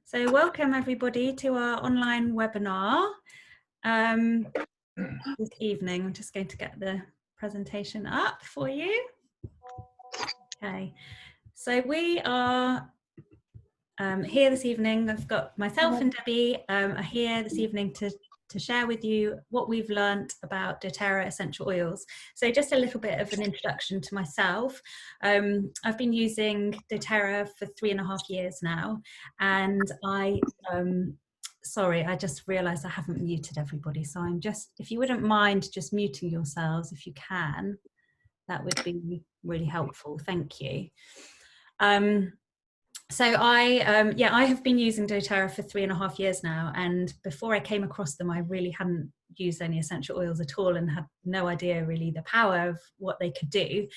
So welcome everybody to our online webinar this evening. I'm just going to get the presentation up for you. Okay, so we are here this evening. I've got myself and Debbie are here this evening to share with you what we've learnt about doTERRA essential oils. So just a little bit of an introduction to myself. I've been using doTERRA for 3.5 years now, and sorry, I just realised I haven't muted everybody, so I'm just, if you wouldn't mind just muting yourselves if you can, that would be really helpful. Thank you. So I have been using doTERRA for 3.5 years now, and before I came across them I really hadn't used any essential oils at all and had no idea really the power of what they could do.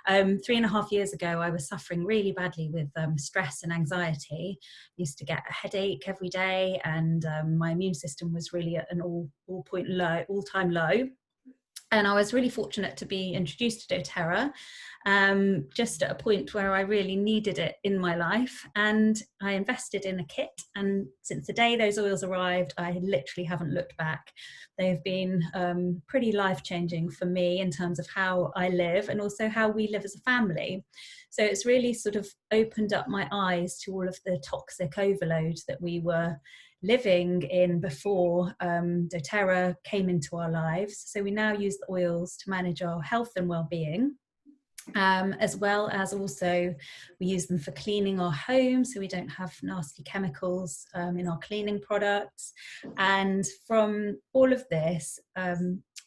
3.5 years ago I was suffering really badly with stress and anxiety. Used to get a headache every day, and my immune system was really at an all-time low. And I was really fortunate to be introduced to doTERRA just at a point where I really needed it in my life, and I invested in a kit, and since the day those oils arrived I literally haven't looked back. They've been pretty life-changing for me in terms of how I live and also how we live as a family. So it's really sort of opened up my eyes to all of the toxic overload that we were living in before doTERRA came into our lives. So we now use the oils to manage our health and well-being, as well as also we use them for cleaning our home so we don't have nasty chemicals in our cleaning products. And from all of this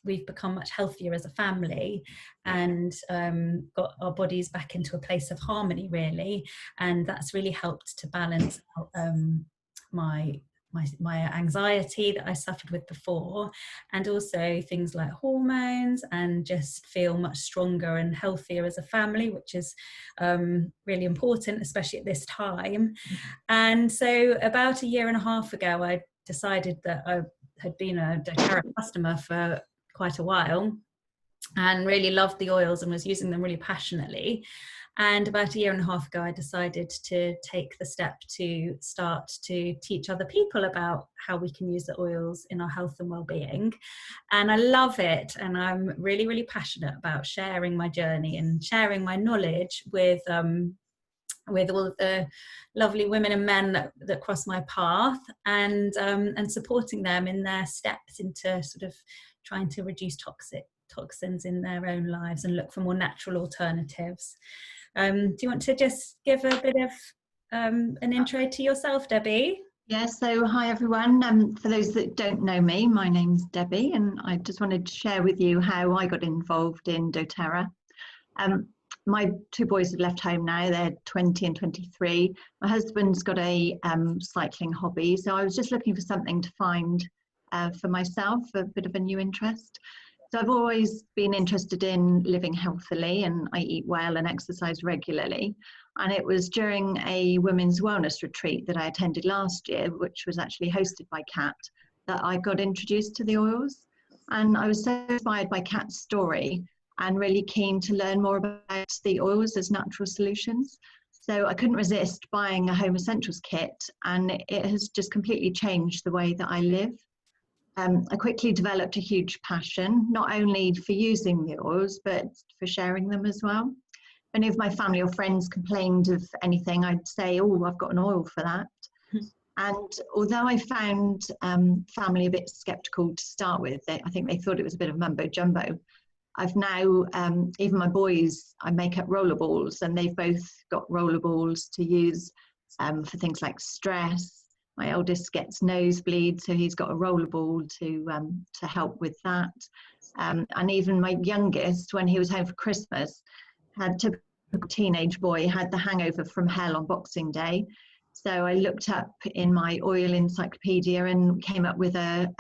we've become much healthier as a family and got our bodies back into a place of harmony really, and that's really helped to balance out my anxiety that I suffered with before, and also things like hormones, and just feel much stronger and healthier as a family, which is really important, especially at this time. And so about 1.5 years ago I decided that I had been a doTERRA customer for quite a while and really loved the oils and was using them really passionately. And about 1.5 years ago, I decided to take the step to start to teach other people about how we can use the oils in our health and well-being. And I love it. And I'm really, really passionate about sharing my journey and sharing my knowledge with all of the lovely women and men that cross my path, and supporting them in their steps into sort of trying to reduce toxins in their own lives and look for more natural alternatives. Do you want to just give a bit of an intro to yourself, Debbie? Yes, so hi everyone. For those that don't know me, my name's Debbie, and I just wanted to share with you how I got involved in doTERRA. My 2 boys have left home now, they're 20 and 23. My husband's got a cycling hobby, so I was just looking for something to find for myself, a bit of a new interest. So I've always been interested in living healthily, and I eat well and exercise regularly. And it was during a women's wellness retreat that I attended last year, which was actually hosted by Kat, that I got introduced to the oils. And I was so inspired by Kat's story and really keen to learn more about the oils as natural solutions. So I couldn't resist buying a home essentials kit, and it has just completely changed the way that I live. I quickly developed a huge passion, not only for using the oils, but for sharing them as well. If any of my family or friends complained of anything, I'd say, oh, I've got an oil for that. And although I found family a bit skeptical to start with, I think they thought it was a bit of mumbo jumbo. I've now, even my boys, I make up rollerballs, and they've both got rollerballs to use for things like stress. My eldest gets nosebleed, so he's got a rollerball to help with that. And even my youngest, when he was home for Christmas, had typical teenage boy, had the hangover from hell on Boxing Day. So I looked up in my oil encyclopedia and came up with a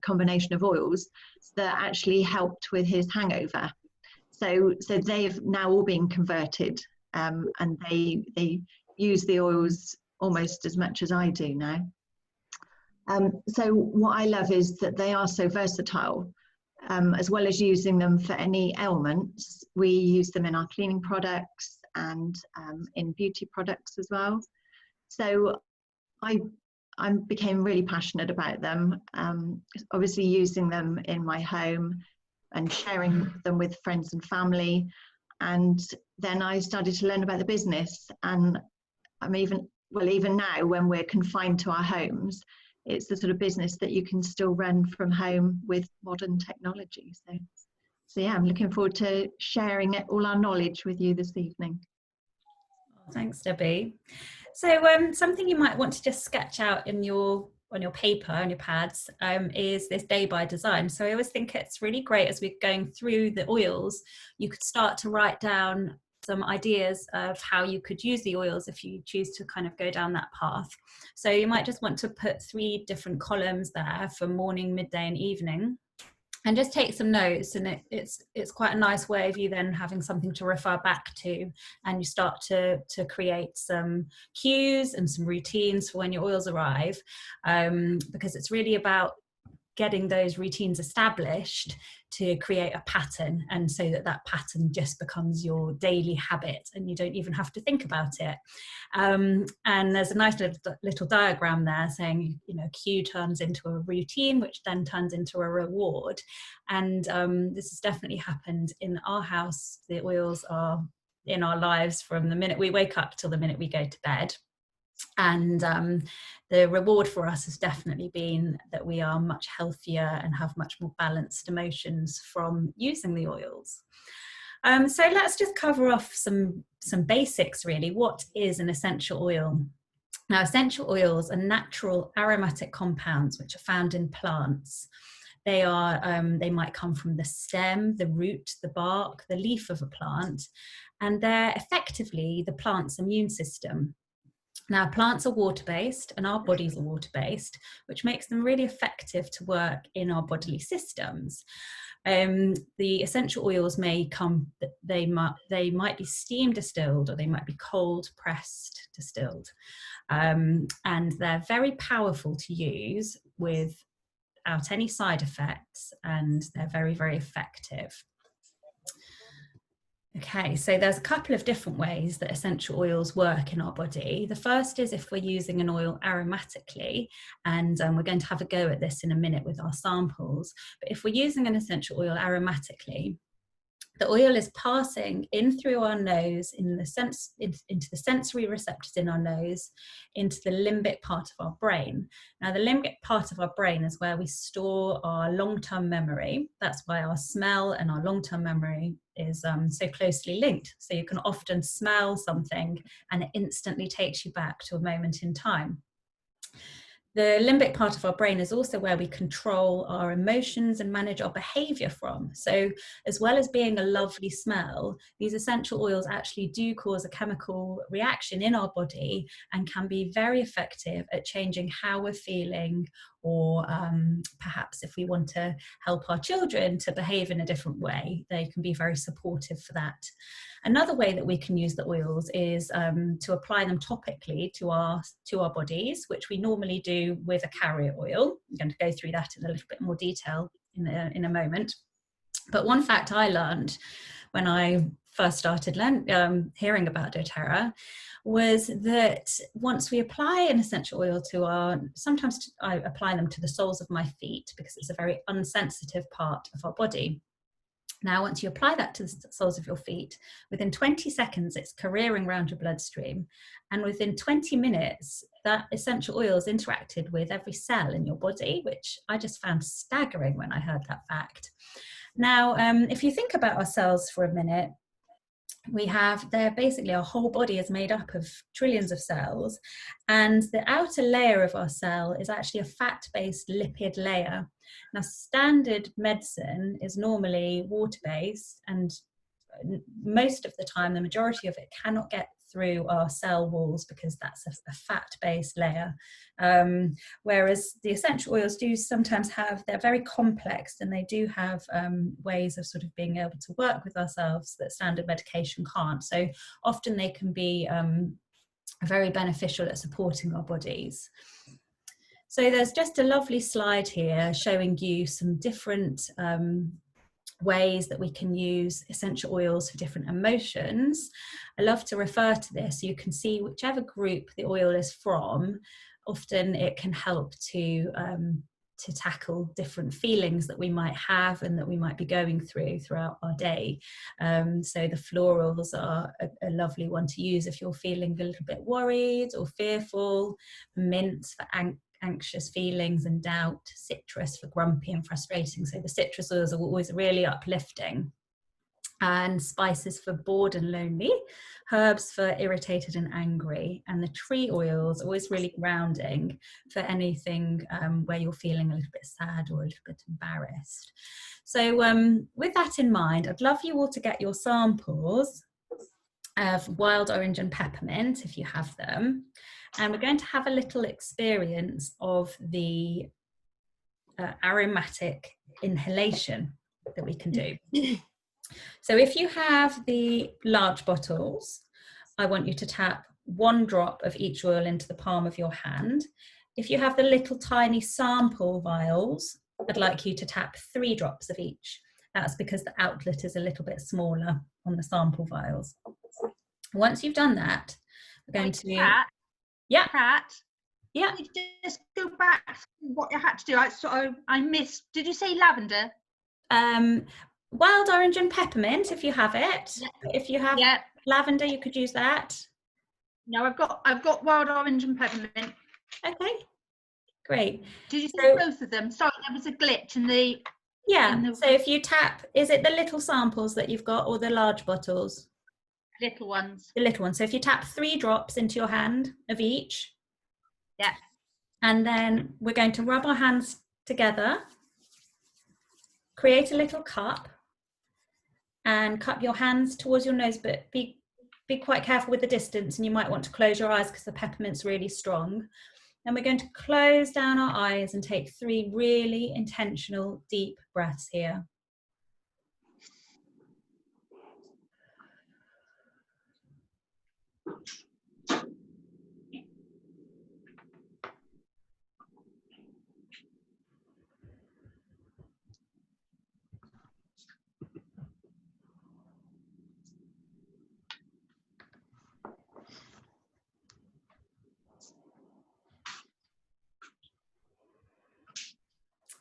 combination of oils that actually helped with his hangover. So they've now all been converted, and they use the oils almost as much as I do now. So what I love is that they are so versatile. As well as using them for any ailments, we use them in our cleaning products and in beauty products as well. So I I became really passionate about them, obviously using them in my home and sharing them with friends and family. And then I started to learn about the business, and I'm even now, when we're confined to our homes, it's the sort of business that you can still run from home with modern technology. So yeah, I'm looking forward to sharing all our knowledge with you this evening. Thanks, Debbie. So something you might want to just sketch out in on your paper, on your pads, is this day by design. So I always think it's really great as we're going through the oils, you could start to write down some ideas of how you could use the oils if you choose to kind of go down that path. So you might just want to put 3 different columns there for morning, midday and evening, and just take some notes. And it's quite a nice way of you then having something to refer back to, and you start to create some cues and some routines for when your oils arrive, because it's really about getting those routines established to create a pattern, and so that pattern just becomes your daily habit and you don't even have to think about it. And there's a nice little diagram there saying, you know, cue turns into a routine, which then turns into a reward. And this has definitely happened in our house. The oils are in our lives from the minute we wake up till the minute we go to bed. And the reward for us has definitely been that we are much healthier and have much more balanced emotions from using the oils. So let's just cover off some basics really. What is an essential oil? Now, essential oils are natural aromatic compounds which are found in plants. They might come from the stem, the root, the bark, the leaf of a plant, and they're effectively the plant's immune system. Now, plants are water-based and our bodies are water-based, which makes them really effective to work in our bodily systems. The essential oils may come, they might be steam distilled, or they might be cold pressed distilled. And they're very powerful to use without any side effects, and they're very, very effective. Okay, so there's a couple of different ways that essential oils work in our body. The first is if we're using an oil aromatically, and we're going to have a go at this in a minute with our samples. But if we're using an essential oil aromatically, the oil is passing in through our nose into the sensory receptors in our nose, into the limbic part of our brain. Now, the limbic part of our brain is where we store our long-term memory. That's why our smell and our long-term memory is so closely linked. So you can often smell something and it instantly takes you back to a moment in time. The limbic part of our brain is also where we control our emotions and manage our behavior from. So as well as being a lovely smell, these essential oils actually do cause a chemical reaction in our body and can be very effective at changing how we're feeling, or perhaps if we want to help our children to behave in a different way, they can be very supportive for that. Another way that we can use the oils is to apply them topically to our bodies, which we normally do with a carrier oil. I'm going to go through that in a little bit more detail in a moment. But one fact I learned when I first started hearing about doTERRA was that once we apply an essential oil sometimes I apply them to the soles of my feet, because it's a very unsensitive part of our body. Now, once you apply that to the soles of your feet, within 20 seconds, it's careering around your bloodstream. And within 20 minutes, that essential oil is interacted with every cell in your body, which I just found staggering when I heard that fact. Now, if you think about our cells for a minute, basically our whole body is made up of trillions of cells, and the outer layer of our cell is actually a fat-based lipid layer. Now, standard medicine is normally water-based, and most of the time, the majority of it cannot get through our cell walls because that's a fat-based layer. Whereas the essential oils do sometimes they're very complex, and they do have ways of sort of being able to work with ourselves that standard medication can't. So often they can be very beneficial at supporting our bodies. So there's just a lovely slide here showing you some different ways that we can use essential oils for different emotions. I love to refer to this so you can see whichever group the oil is from. often it can help to tackle different feelings that we might have and that we might be going through throughout our day. So the florals are a lovely one to use if you're feeling a little bit worried or fearful. Mint for anxious feelings and doubt. Citrus for grumpy and frustrating. So the citrus oils are always really uplifting. And spices for bored and lonely, herbs for irritated and angry, and the tree oils always really grounding for anything where you're feeling a little bit sad or a little bit embarrassed. So with that in mind, I'd love you all to get your samples of wild orange and peppermint if you have them, and we're going to have a little experience of the aromatic inhalation that we can do. So if you have the large bottles, I want you to tap 1 drop of each oil into the palm of your hand. If you have the little tiny sample vials, I'd like you to tap 3 drops of each. That's because the outlet is a little bit smaller on the sample vials. Once you've done that, we're going to... Kat, yeah. Kat, Yeah. can you just go back to what you had to do? I missed. Did you say lavender? Wild orange and peppermint if you have it. If you have lavender, you could use that. No, I've got wild orange and peppermint. Okay, great. Did you say both of them? Sorry, there was a glitch in the... Yeah, so if you tap, is it the little samples that you've got or the large bottles? Little ones. The little ones. So if you tap 3 drops into your hand of each. Yeah. And then we're going to rub our hands together, create a little cup, and cup your hands towards your nose, but be quite careful with the distance, and you might want to close your eyes because the peppermint's really strong. And we're going to close down our eyes and take 3 really intentional deep breaths here.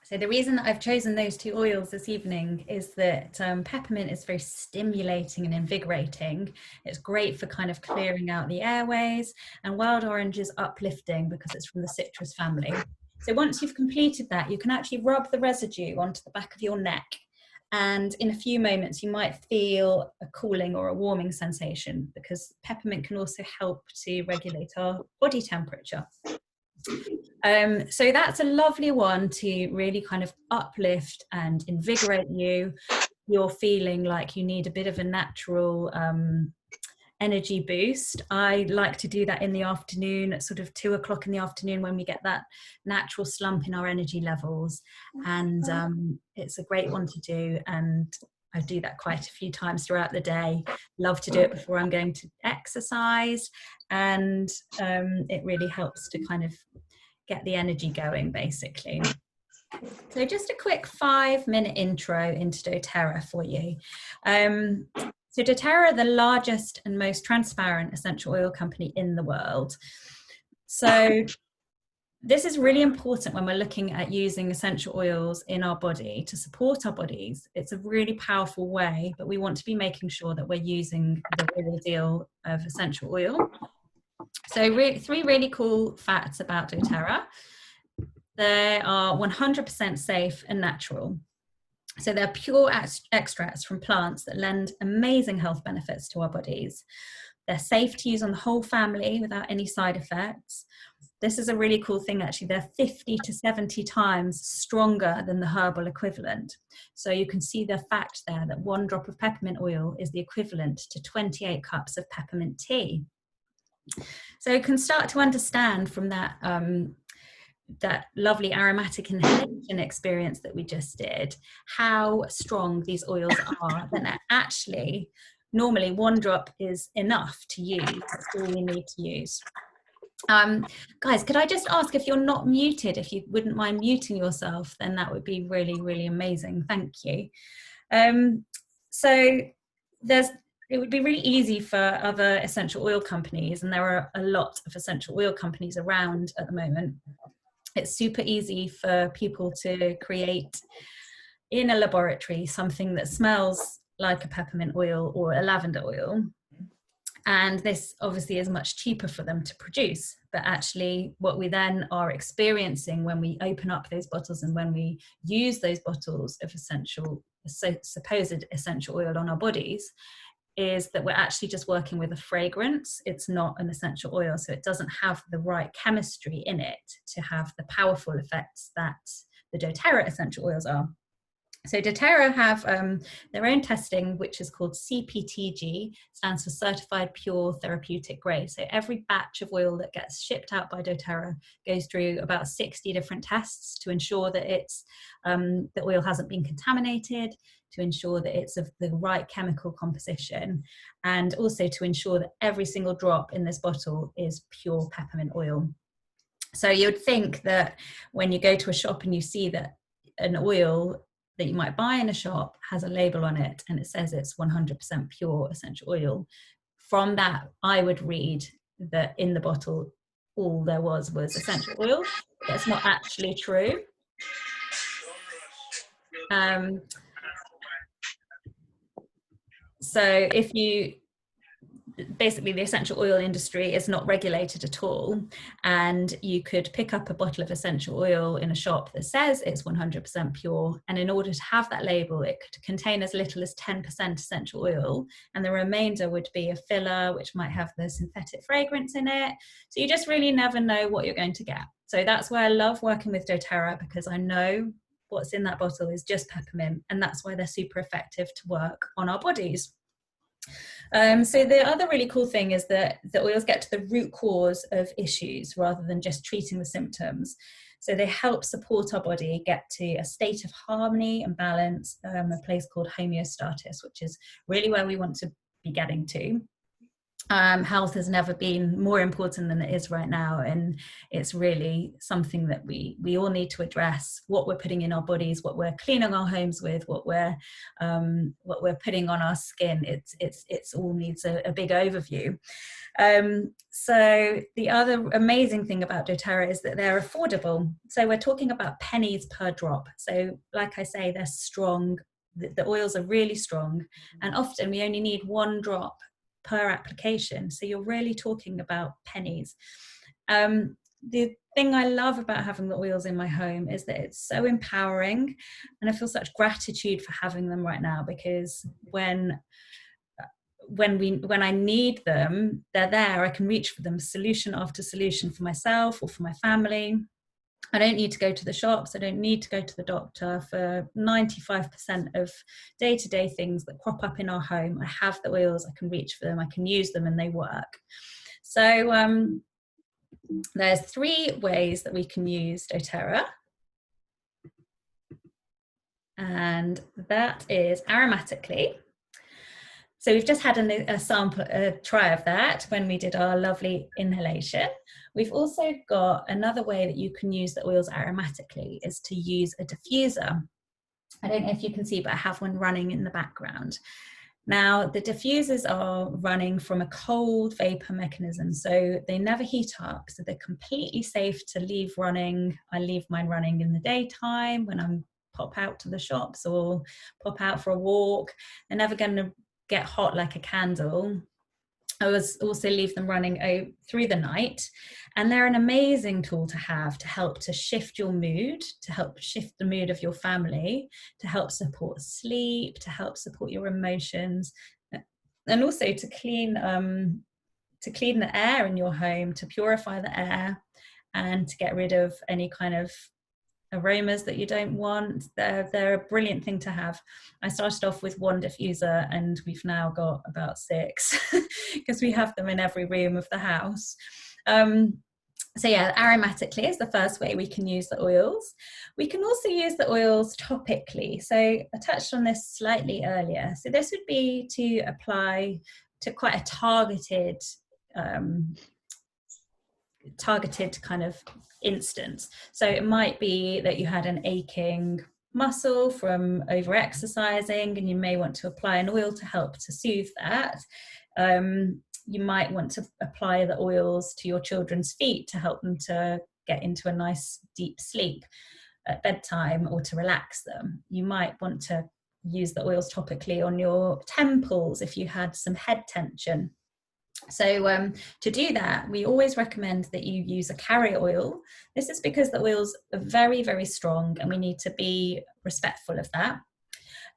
So the reason that I've chosen those 2 oils this evening is that peppermint is very stimulating and invigorating. It's great for kind of clearing out the airways, and wild orange is uplifting because it's from the citrus family. So once you've completed that, you can actually rub the residue onto the back of your neck, and in a few moments you might feel a cooling or a warming sensation, because peppermint can also help to regulate our body temperature. So that's a lovely one to really kind of uplift and invigorate you. You're feeling like you need a bit of a natural energy boost. I like to do that in the afternoon at sort of 2 o'clock in the afternoon when we get that natural slump in our energy levels. And it's a great one to do. And I do that quite a few times throughout the day. Love to do it before I'm going to exercise. And it really helps to kind of get the energy going, basically. So just a quick 5-minute intro into doTERRA for you. So doTERRA are the largest and most transparent essential oil company in the world. So this is really important when we're looking at using essential oils in our body to support our bodies. It's a really powerful way, but we want to be making sure that we're using the real deal of essential oil. So 3 really cool facts about doTERRA. They are 100% safe and natural. So they're pure extracts from plants that lend amazing health benefits to our bodies. They're safe to use on the whole family without any side effects. This is a really cool thing, actually. They're 50 to 70 times stronger than the herbal equivalent. So you can see the fact there that 1 drop of peppermint oil is the equivalent to 28 cups of peppermint tea. So you can start to understand from that that lovely aromatic inhalation experience that we just did, how strong these oils are. That actually, normally 1 drop is enough to use. That's all we need to use. Guys, could I just ask, if you're not muted, if you wouldn't mind muting yourself, then that would be really, really amazing. Thank you. So it would be really easy for other essential oil companies, and there are a lot of essential oil companies around at the moment. It's super easy for people to create in a laboratory something that smells like a peppermint oil or a lavender oil. And this obviously is much cheaper for them to produce. But actually, what we then are experiencing when we open up those bottles and when we use those bottles of supposed essential oil on our bodies is that we're actually just working with a fragrance. It's not an essential oil, so it doesn't have the right chemistry in it to have the powerful effects that the doTERRA essential oils are. So doTERRA have their own testing, which is called CPTG, stands for Certified Pure Therapeutic Grade. So every batch of oil that gets shipped out by doTERRA goes through about 60 different tests to ensure that the oil hasn't been contaminated, to ensure that it's of the right chemical composition, and also to ensure that every single drop in this bottle is pure peppermint oil. So you'd think that when you go to a shop and you see that an oil that you might buy in a shop has a label on it and it says it's 100% pure essential oil, from that I would read that in the bottle all there was essential oil. That's not actually true. So basically the essential oil industry is not regulated at all, and you could pick up a bottle of essential oil in a shop that says it's 100% pure, and in order to have that label it could contain as little as 10% essential oil, and the remainder would be a filler which might have the synthetic fragrance in it. So you just really never know what you're going to get. So that's why I love working with doTERRA, because I know what's in that bottle is just peppermint, and that's why they're super effective to work on our bodies. So the other really cool thing is that the oils get to the root cause of issues rather than just treating the symptoms. So they help support our body get to a state of harmony and balance, a place called homeostasis, which is really where we want to be getting to. Health has never been more important than it is right now, and it's really something that we all need to address. What we're putting in our bodies, what we're cleaning our homes with, what we're putting on our skin, it's all needs a big overview. So the other amazing thing about doTERRA is that they're affordable. So we're talking about pennies per drop. So like I say, they're strong. The oils are really strong, and often we only need one drop per application, so you're really talking about pennies. The thing I love about having the oils in my home is that it's so empowering, and I feel such gratitude for having them right now, because when I need them, they're there. I can reach for them, solution after solution, for myself or for my family. I don't need to go to the shops. I don't need to go to the doctor for 95% of day-to-day things that crop up in our home. I have the oils, I can reach for them, I can use them, and they work. So there's 3 ways that we can use doTERRA. And that is aromatically. So we've just had a try of that when we did our lovely inhalation. We've also got another way that you can use the oils aromatically is to use a diffuser. I don't know if you can see, but I have one running in the background. Now, the diffusers are running from a cold vapor mechanism, so they never heat up, so they're completely safe to leave running. I leave mine running in the daytime when I'm pop out to the shops or pop out for a walk. They're never going to get hot like a candle. I also leave them running through the night, and they're an amazing tool to have to help to shift your mood, to help shift the mood of your family, to help support sleep, to help support your emotions, and also to clean the air in your home, to purify the air, and to get rid of any kind of aromas that you don't want. They're a brilliant thing to have. I started off with 1 diffuser, and we've now got about 6 because we have them in every room of the house. So yeah, aromatically is the first way we can use the oils. We can also use the oils topically. So I touched on this slightly earlier. So this would be to apply to quite a targeted kind of instance. So it might be that you had an aching muscle from over exercising, and you may want to apply an oil to help to soothe that. You might want to apply the oils to your children's feet to help them to get into a nice deep sleep at bedtime, or to relax them. You might want to use the oils topically on your temples if you had some head tension. So to do that, we always recommend that you use a carrier oil. This is because the oils are very, very strong, and we need to be respectful of that.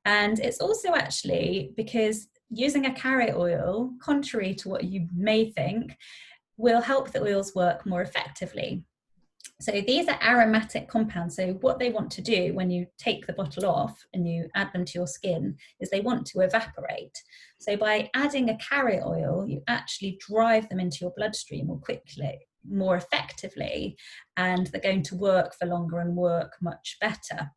And it's also actually because using a carrier oil, contrary to what you may think, will help the oils work more effectively. So these are aromatic compounds. So what they want to do when you take the bottle off and you add them to your skin is they want to evaporate. So by adding a carrier oil, you actually drive them into your bloodstream more quickly, more effectively, and they're going to work for longer and work much better.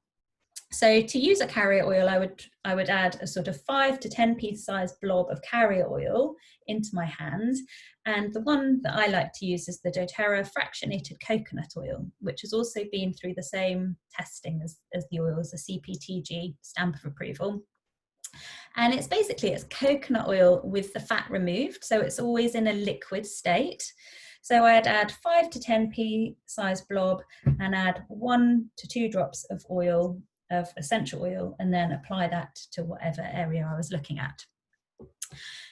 So to use a carrier oil, I would add a sort of 5 to 10 piece size blob of carrier oil into my hand. And the one that I like to use is the doTERRA fractionated coconut oil, which has also been through the same testing as the oils, a CPTG stamp of approval. And it's coconut oil with the fat removed. So it's always in a liquid state. So I'd add 5 to 10 pea size blob and add 1 to 2 drops of oil, of essential oil, and then apply that to whatever area I was looking at.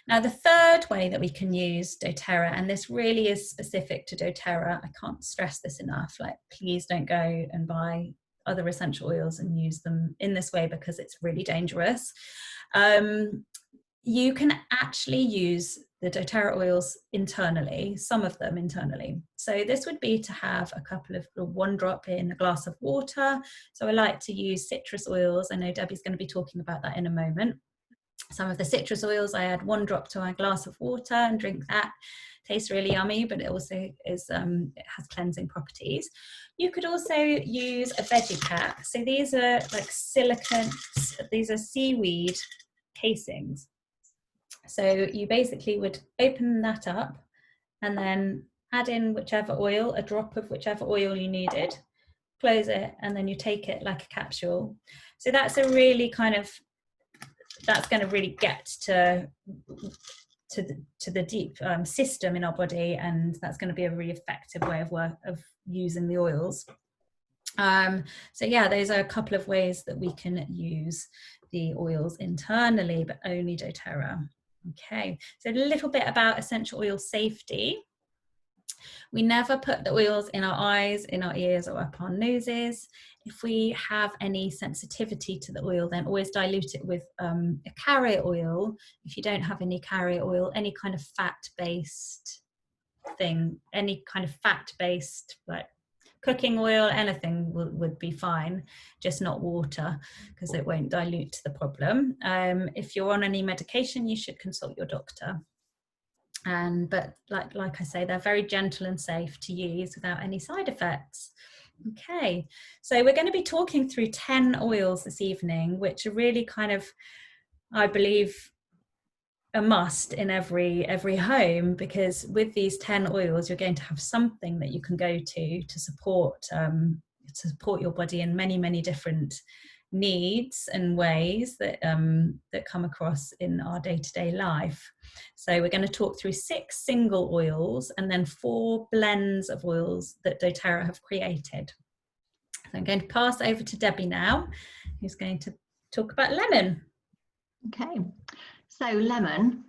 Now, the third way that we can use doTERRA, and this really is specific to doTERRA, I can't stress this enough, like, please don't go and buy other essential oils and use them in this way because it's really dangerous. You can actually use the doTERRA oils internally, some of them internally. So this would be to have a couple of 1 drop in a glass of water. So I like to use citrus oils. I know Debbie's going to be talking about that in a moment. Some of the citrus oils, I add 1 drop to a glass of water and drink that. Tastes really yummy, but it also is it has cleansing properties. You could also use a veggie cap. So these are like silicone, these are seaweed casings. So you basically would open that up and then add in whichever oil, a drop of whichever oil you needed, close it, and then you take it like a capsule. So that's a really that's going to really get to the deep system in our body, and that's going to be a really effective way of using the oils. So yeah, those are a couple of ways that we can use the oils internally, but only doTERRA. Okay, so a little bit about essential oil safety. We never put the oils in our eyes, in our ears, or up our noses. If we have any sensitivity to the oil, then always dilute it with a carrier oil. If you don't have any carrier oil, any kind of fat-based thing, any kind of fat-based, like cooking oil, anything would be fine, just not water, because it won't dilute the problem. If you're on any medication, you should consult your doctor. But like I say, they're very gentle and safe to use without any side effects. Okay, so we're going to be talking through 10 oils this evening, which are really kind of, I believe, a must in every home, because with these 10 oils you're going to have something that you can go to support your body in many different needs and ways that come across in our day-to-day life. So we're going to talk through 6 single oils and then 4 blends of oils that doTERRA have created. So I'm going to pass over to Debbie now, who's going to talk about lemon. Okay. So lemon,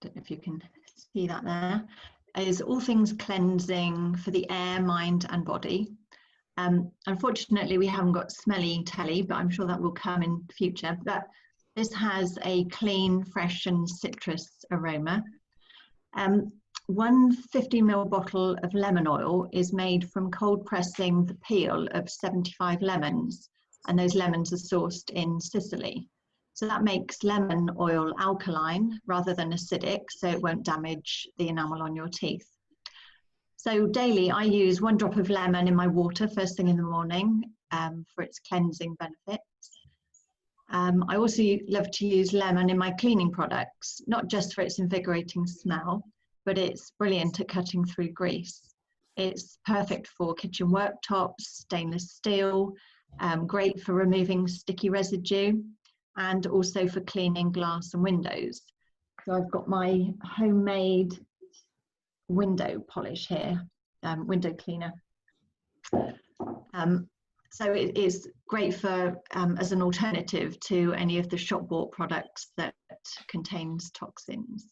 don't know if you can see that there, is all things cleansing for the air, mind and body. Unfortunately, we haven't got smelly telly, but I'm sure that will come in future. But this has a clean, fresh and citrus aroma. 1 50ml bottle of lemon oil is made from cold pressing the peel of 75 lemons, and those lemons are sourced in Sicily. So that makes lemon oil alkaline rather than acidic, so it won't damage the enamel on your teeth. So daily I use 1 drop of lemon in my water first thing in the morning for its cleansing benefits. I also love to use lemon in my cleaning products, not just for its invigorating smell, but it's brilliant at cutting through grease. It's perfect for kitchen worktops, stainless steel, great for removing sticky residue, and also for cleaning glass and windows. So I've got my homemade window polish here, window cleaner. So it is great for as an alternative to any of the shop bought products that contains toxins.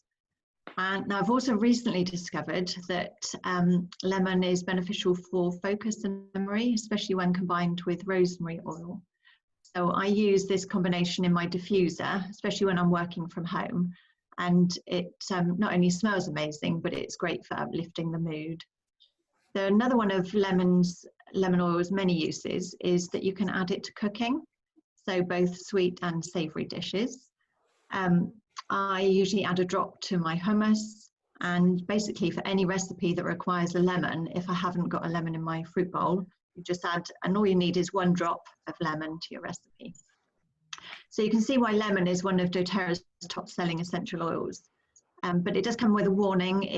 And now I've also recently discovered that lemon is beneficial for focus and memory, especially when combined with rosemary oil. So I use this combination in my diffuser, especially when I'm working from home. And it not only smells amazing, but it's great for uplifting the mood. So another one of lemon oil's many uses is that you can add it to cooking, so both sweet and savoury dishes. I usually add a drop to my hummus, and basically for any recipe that requires a lemon, if I haven't got a lemon in my fruit bowl, you just add, and all you need is 1 drop of lemon to your recipe. So you can see why lemon is one of doTERRA's top selling essential oils. But it does come with a warning.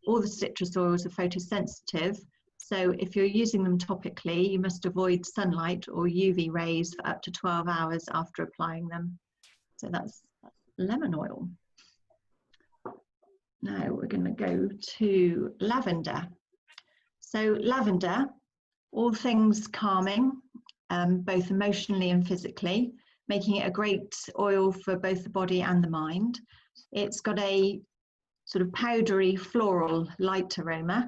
All the citrus oils are photosensitive. So if you're using them topically, you must avoid sunlight or UV rays for up to 12 hours after applying them. So that's lemon oil. Now we're going to go to lavender. So lavender, all things calming, both emotionally and physically, making it a great oil for both the body and the mind. It's got a sort of powdery, floral, light aroma.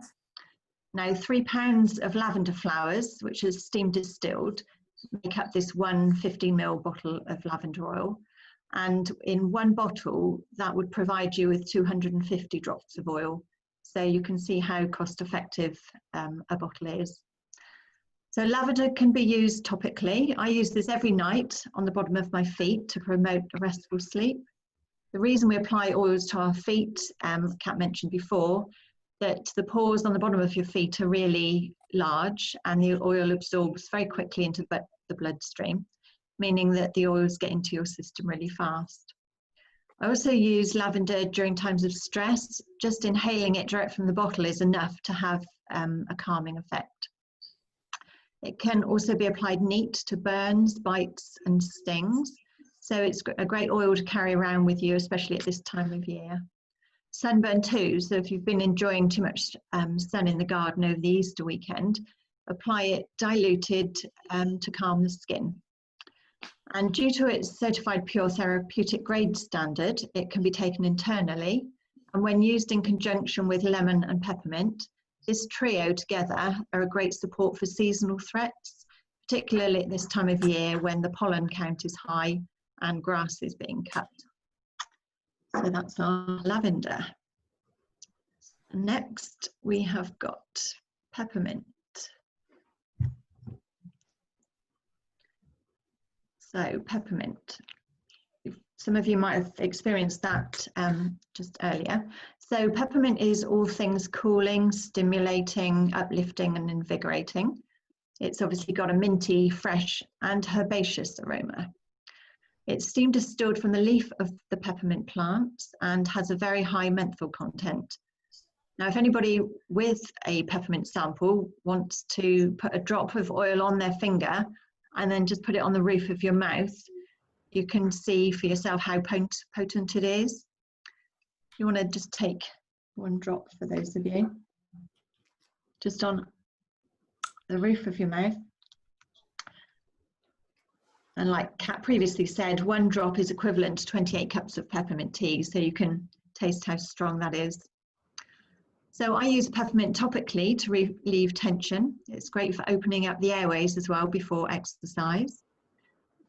Now, 3 pounds of lavender flowers, which is steam distilled, make up this 150 ml bottle of lavender oil. And in 1 bottle, that would provide you with 250 drops of oil. So you can see how cost effective a bottle is. So lavender can be used topically. I use this every night on the bottom of my feet to promote a restful sleep. The reason we apply oils to our feet, Kat mentioned before, that the pores on the bottom of your feet are really large and the oil absorbs very quickly into the bloodstream, meaning that the oils get into your system really fast. I also use lavender during times of stress. Just inhaling it direct from the bottle is enough to have a calming effect. It can also be applied neat to burns, bites and stings. So it's a great oil to carry around with you, especially at this time of year. Sunburn too, so if you've been enjoying too much sun in the garden over the Easter weekend, apply it diluted to calm the skin. And due to its certified pure therapeutic grade standard, it can be taken internally. And when used in conjunction with lemon and peppermint, this trio together are a great support for seasonal threats, particularly at this time of year when the pollen count is high and grass is being cut. So that's our lavender. Next, we have got peppermint. So peppermint, some of you might have experienced that just earlier. So peppermint is all things cooling, stimulating, uplifting and invigorating. It's obviously got a minty, fresh and herbaceous aroma. It's steam distilled from the leaf of the peppermint plants and has a very high menthol content. Now, if anybody with a peppermint sample wants to put a drop of oil on their finger and then just put it on the roof of your mouth, you can see for yourself how potent it is. You want to just take 1 drop for those of you, just on the roof of your mouth. And like Kat previously said, 1 drop is equivalent to 28 cups of peppermint tea, so you can taste how strong that is. So I use peppermint topically to relieve tension. It's great for opening up the airways as well before exercise.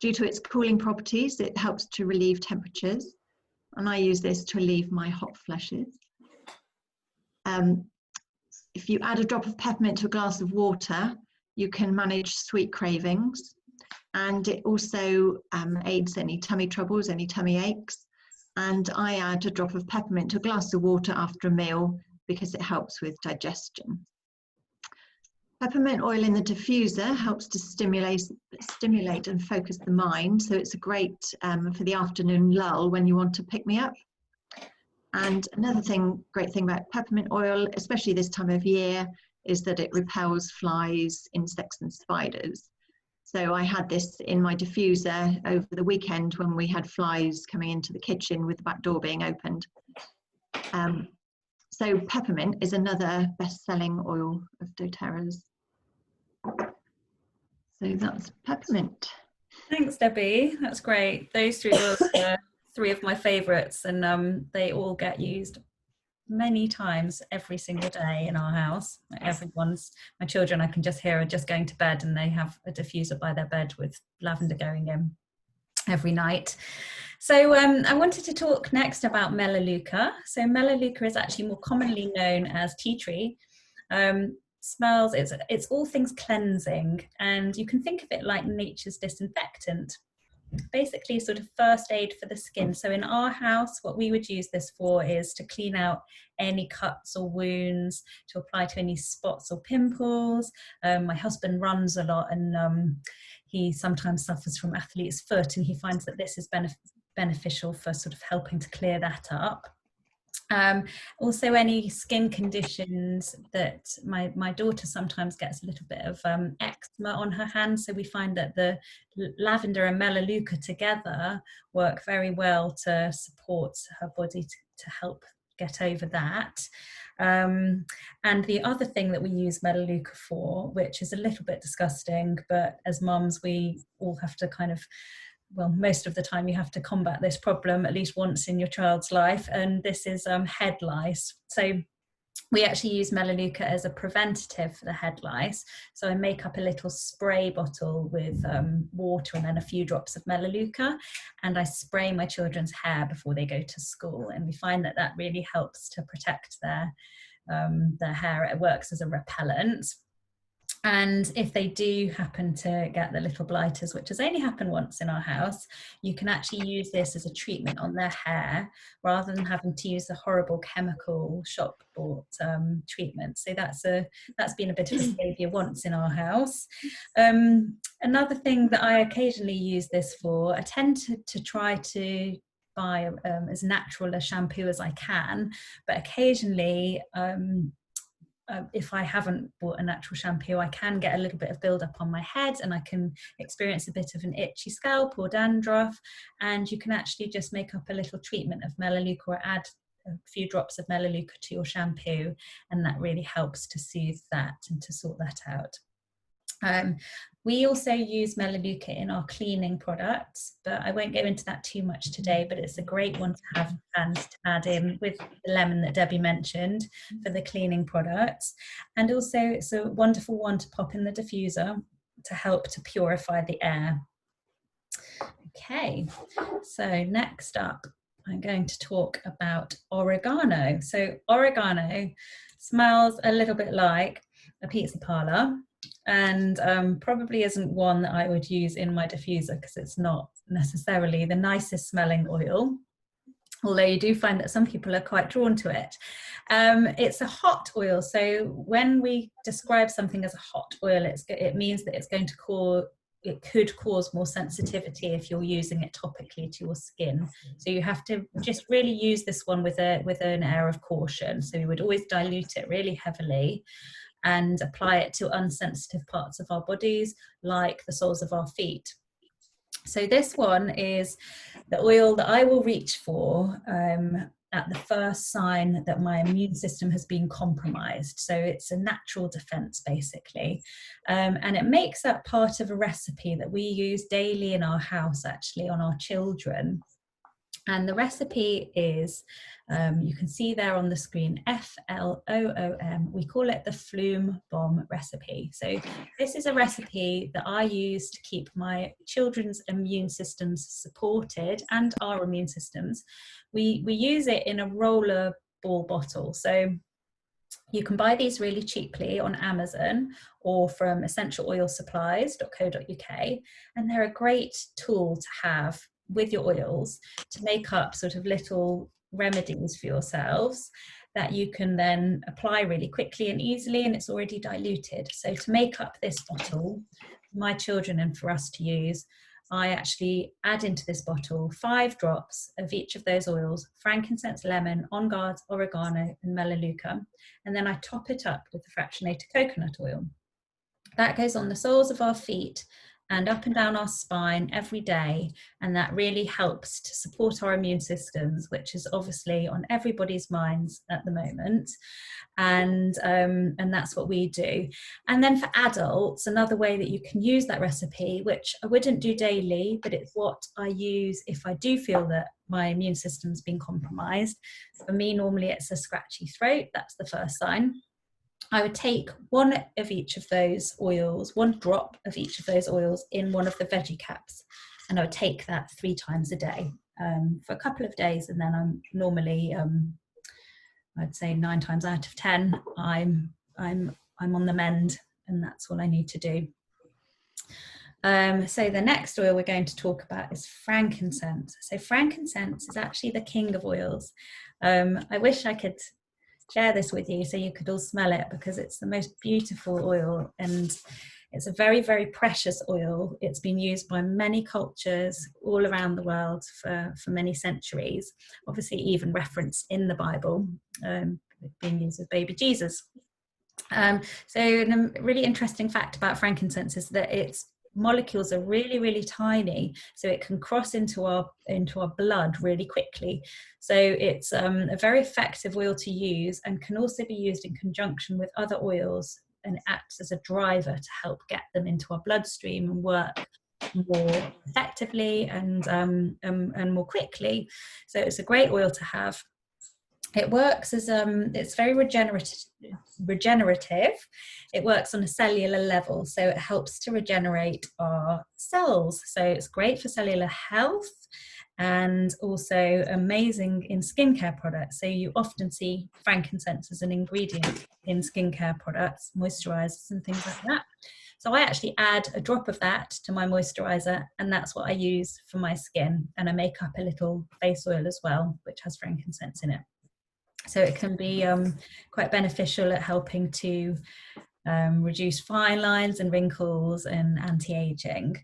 Due to its cooling properties, it helps to relieve temperatures. And I use this to relieve my hot flushes. If you add a drop of peppermint to a glass of water, you can manage sweet cravings. And it also aids any tummy troubles, any tummy aches. And I add a drop of peppermint to a glass of water after a meal because it helps with digestion. Peppermint oil in the diffuser helps to stimulate and focus the mind. So it's a great for the afternoon lull when you want to pick me up. And another great thing about peppermint oil, especially this time of year, is that it repels flies, insects and spiders. So I had this in my diffuser over the weekend when we had flies coming into the kitchen with the back door being opened. So peppermint is another best-selling oil of doTERRA's. So that's peppermint. Thanks, Debbie. That's great. Those three oils are three of my favourites, and they all get used many times every single day in our house. My children, I can just hear, are just going to bed, and they have a diffuser by their bed with lavender going in every night. So I wanted to talk next about melaleuca. So melaleuca is actually more commonly known as tea tree. Smells, it's all things cleansing, and you can think of it like nature's disinfectant, basically sort of first aid for the skin. So in our house, what we would use this for is to clean out any cuts or wounds, to apply to any spots or pimples. My husband runs a lot, and he sometimes suffers from athlete's foot, and he finds that this is beneficial for sort of helping to clear that up. Also any skin conditions that my daughter sometimes gets a little bit of eczema on her hands, so we find that the lavender and melaleuca together work very well to support her body to help get over that. And the other thing that we use melaleuca for, which is a little bit disgusting, but as mums we all have to kind of, well, most of the time you have to combat this problem at least once in your child's life, and this is head lice. So we actually use melaleuca as a preventative for the head lice. So I make up a little spray bottle with water and then a few drops of melaleuca, and I spray my children's hair before they go to school, and we find that that really helps to protect their hair. It works as a repellent. And if they do happen to get the little blighters, which has only happened once in our house, you can actually use this as a treatment on their hair rather than having to use the horrible chemical shop bought treatment. So that's been a bit of a saviour once in our house. Another thing that I occasionally use this for, I tend to try to buy as natural a shampoo as I can, but occasionally if I haven't bought a natural shampoo, I can get a little bit of build-up on my head, and I can experience a bit of an itchy scalp or dandruff, and you can actually just make up a little treatment of melaleuca or add a few drops of melaleuca to your shampoo, and that really helps to soothe that and to sort that out. We also use melaleuca in our cleaning products, but I won't go into that too much today, but it's a great one to have and to add in with the lemon that Debbie mentioned for the cleaning products. And also it's a wonderful one to pop in the diffuser to help to purify the air. Okay, so next up, I'm going to talk about oregano. So oregano smells a little bit like a pizza parlour, and probably isn't one that I would use in my diffuser because it's not necessarily the nicest smelling oil, although you do find that some people are quite drawn to it. It's a hot oil, so when we describe something as a hot oil, it means that it's going to it could cause more sensitivity if you're using it topically to your skin. So you have to just really use this one with an air of caution. So we would always dilute it really heavily and apply it to unsensitive parts of our bodies, like the soles of our feet. So this one is the oil that I will reach for at the first sign that my immune system has been compromised. So it's a natural defense, basically. And it makes up part of a recipe that we use daily in our house, actually, on our children. And the recipe is, you can see there on the screen, FLOOM. We call it the Flume Bomb recipe. So this is a recipe that I use to keep my children's immune systems supported and our immune systems. We use it in a roller ball bottle. So you can buy these really cheaply on Amazon or from essentialoilsupplies.co.uk, and they're a great tool to have with your oils to make up sort of little remedies for yourselves that you can then apply really quickly and easily, and it's already diluted. So to make up this bottle for my children and for us to use, I actually add into this bottle 5 drops of each of those oils: frankincense, lemon, on guard, oregano and melaleuca, and then I top it up with the fractionated coconut oil. That goes on the soles of our feet and up and down our spine every day, and that really helps to support our immune systems, which is obviously on everybody's minds at the moment. And that's what we do. And then for adults, another way that you can use that recipe, which I wouldn't do daily, but it's what I use if I do feel that my immune system's been compromised. For me, normally it's a scratchy throat. That's the first sign. I would take one of each of those oils, one drop of each of those oils in one of the veggie caps, and I would take that 3 times a day for a couple of days, and then I'm normally, I'd say 9 times out of 10, I'm on the mend, and that's all I need to do. So the next oil we're going to talk about is frankincense. So frankincense is actually the king of oils. I wish I could share this with you so you could all smell it, because it's the most beautiful oil, and it's a very, very precious oil. It's been used by many cultures all around the world for many centuries, obviously even referenced in the Bible, being used with baby Jesus. So a really interesting fact about frankincense is that its molecules are really, really tiny, so it can cross into our blood really quickly. So it's a very effective oil to use, and can also be used in conjunction with other oils and acts as a driver to help get them into our bloodstream and work more effectively and more quickly. So it's a great oil to have. It works as it's very regenerative. It works on a cellular level, so it helps to regenerate our cells. So it's great for cellular health, and also amazing in skincare products. So you often see frankincense as an ingredient in skincare products, moisturizers and things like that. So I actually add a drop of that to my moisturizer, and that's what I use for my skin. And I make up a little face oil as well, which has frankincense in it. So it can be quite beneficial at helping to reduce fine lines and wrinkles and anti-aging.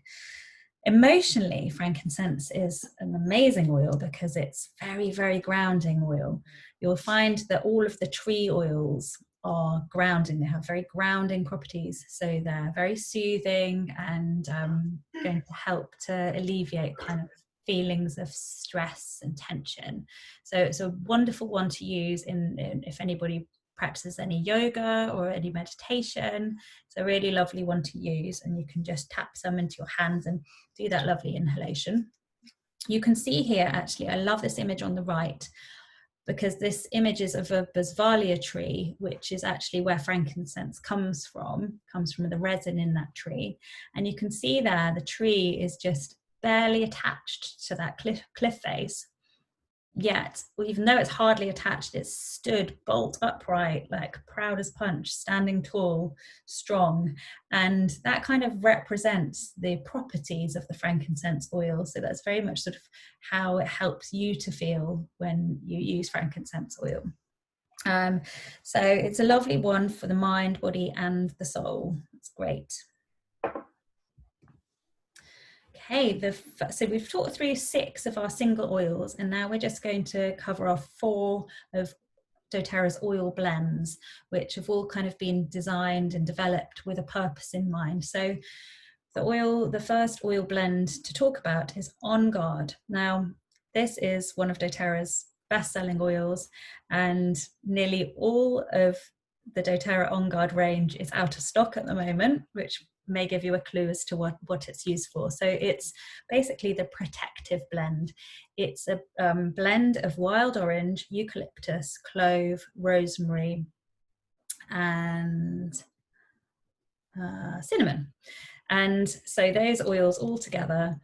Emotionally, frankincense is an amazing oil because it's very, very grounding oil. You'll find that all of the tree oils are grounding. They have very grounding properties. So they're very soothing and going to help to alleviate kind of feelings of stress and tension. So it's a wonderful one to use in if anybody practices any yoga or any meditation. It's a really lovely one to use, and you can just tap some into your hands and do that lovely inhalation. You can see here, actually, I love this image on the right, because this image is of a boswellia tree, which is actually where frankincense comes from the resin in that tree. And you can see there the tree is just barely attached to that cliff face, yet even though it's hardly attached, it's stood bolt upright, like proud as punch, standing tall, strong. And that kind of represents the properties of the frankincense oil. So that's very much sort of how it helps you to feel when you use frankincense oil. So it's a lovely one for the mind, body and the soul. It's great. Okay, so we've talked through 6 of our single oils, and now we're just going to cover off 4 of doTERRA's oil blends, which have all kind of been designed and developed with a purpose in mind. So the first oil blend to talk about is On Guard. Now, this is one of doTERRA's best-selling oils, and nearly all of the doTERRA On Guard range is out of stock at the moment, which may give you a clue as to what it's used for. So it's basically the protective blend. It's a blend of wild orange, eucalyptus, clove, rosemary, and cinnamon. And so those oils all together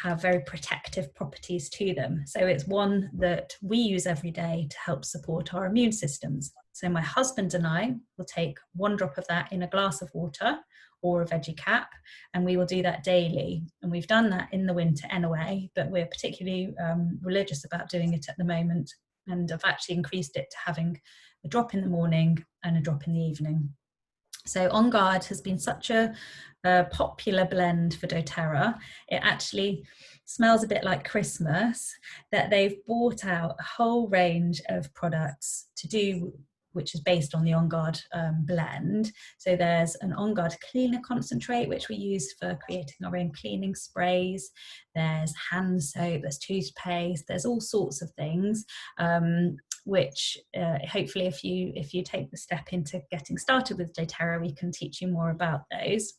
have very protective properties to them. So it's one that we use every day to help support our immune systems. So my husband and I will take 1 drop of that in a glass of water or a veggie cap, and we will do that daily. And we've done that in the winter anyway, but we're particularly religious about doing it at the moment, and I've actually increased it to having a drop in the morning and a drop in the evening. So On Guard has been such a popular blend for doTERRA. It actually smells a bit like Christmas, that they've brought out a whole range of products to do which is based on the On Guard blend. So there's an On Guard cleaner concentrate, which we use for creating our own cleaning sprays. There's hand soap, there's toothpaste, there's all sorts of things, which hopefully if you take the step into getting started with doTERRA, we can teach you more about those.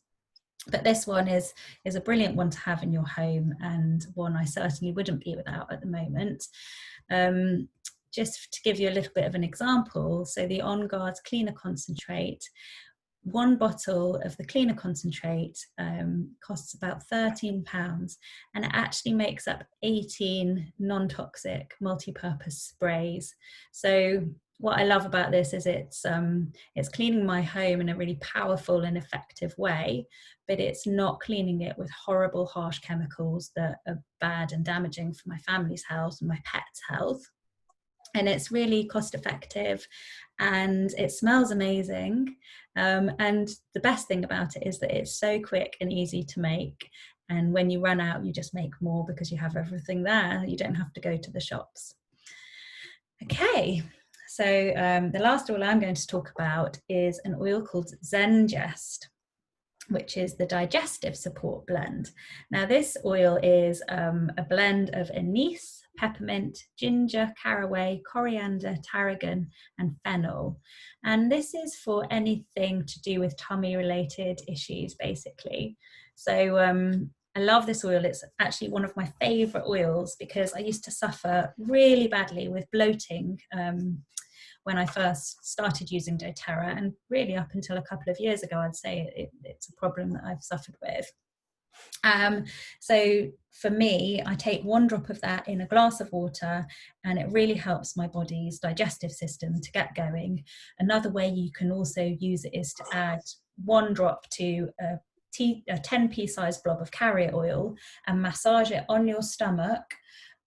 But this one is a brilliant one to have in your home, and one I certainly wouldn't be without at the moment. Just to give you a little bit of an example, so the On Guard cleaner concentrate, one bottle of the cleaner concentrate costs about £13, and it actually makes up 18 non-toxic multi-purpose sprays. So what I love about this is it's cleaning my home in a really powerful and effective way, but it's not cleaning it with horrible, harsh chemicals that are bad and damaging for my family's health and my pet's health. And it's really cost effective, and it smells amazing. And the best thing about it is that it's so quick and easy to make. And when you run out, you just make more because you have everything there. You don't have to go to the shops. Okay. So the last oil I'm going to talk about is an oil called Zengest, which is the digestive support blend. Now this oil is a blend of anise, peppermint, ginger, caraway, coriander, tarragon and fennel. And this is for anything to do with tummy related issues basically. So I love this oil. It's actually one of my favourite oils because I used to suffer really badly with bloating when I first started using doTERRA, and really up until a couple of years ago, I'd say it's a problem that I've suffered with. So for me, I take 1 drop of that in a glass of water, and it really helps my body's digestive system to get going. Another way you can also use it is to add 1 drop to a 10p size blob of carrier oil and massage it on your stomach